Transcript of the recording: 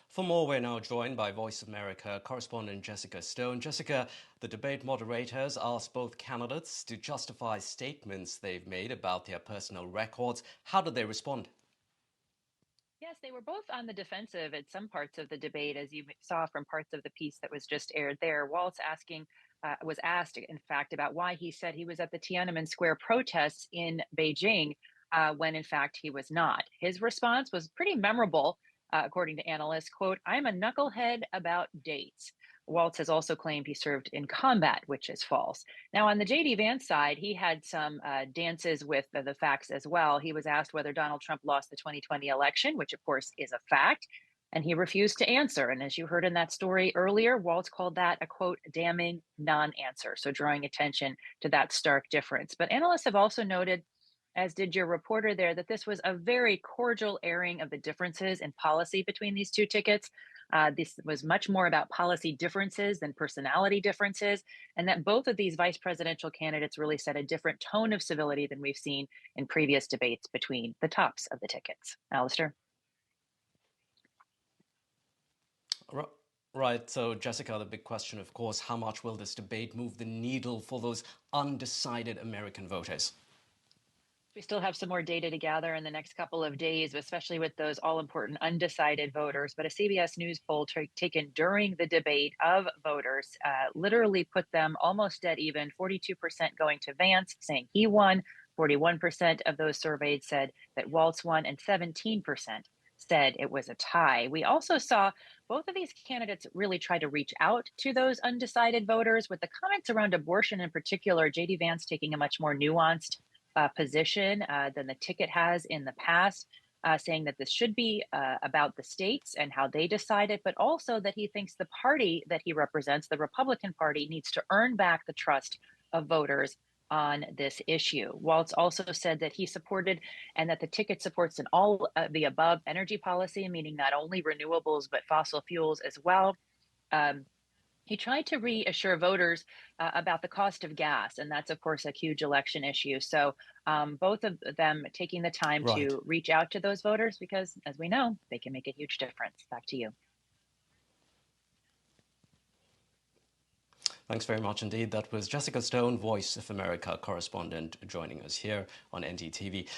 For more, we're now joined by Voice of America correspondent Jessica Stone. Jessica, the debate moderators asked both candidates to justify statements they've made about their personal records. How did they respond? Yes, they were both on the defensive at some parts of the debate, as you saw from parts of the piece that was just aired there. Walz was asked, in fact, about why he said he was at the Tiananmen Square protests in Beijing when, in fact, he was not. His response was pretty memorable, according to analysts. Quote, "I'm a knucklehead about dates." Waltz has also claimed he served in combat, which is false. Now, on the J.D. Vance side, he had some dances with the facts as well. He was asked whether Donald Trump lost the 2020 election, which, of course, is a fact, and he refused to answer. And as you heard in that story earlier, Waltz called that a quote, damning non answer. So, drawing attention to that stark difference. But analysts have also noted, as did your reporter there, that this was a very cordial airing of the differences in policy between these two tickets. This was much more about policy differences than personality differences, and that both of these vice presidential candidates really set a different tone of civility than we've seen in previous debates between the tops of the tickets. Allister? Right. So, Jessica, the big question, of course, how much will this debate move the needle for those undecided American voters? We still have some more data to gather in the next couple of days, especially with those all important undecided voters. But a CBS News poll taken during the debate of voters literally put them almost dead even, 42% going to Vance, saying he won. 41% of those surveyed said that Walz won, and 17% said it was a tie. We also saw both of these candidates really try to reach out to those undecided voters with the comments around abortion in particular. J.D. Vance taking a much more nuanced position than the ticket has in the past, saying that this should be about the states and how they decide it, but also that he thinks the party that he represents, the Republican Party, needs to earn back the trust of voters on this issue. Waltz also said that he supported and that the ticket supports an all the above energy policy, meaning not only renewables, but fossil fuels as well. Um, he tried to reassure voters about the cost of gas, and that's, of course, a huge election issue. So, both of them taking the time Right. to reach out to those voters because, as we know, they can make a huge difference. Back to you. Thanks very much indeed. That was Jessica Stone, Voice of America correspondent, joining us here on NDTV.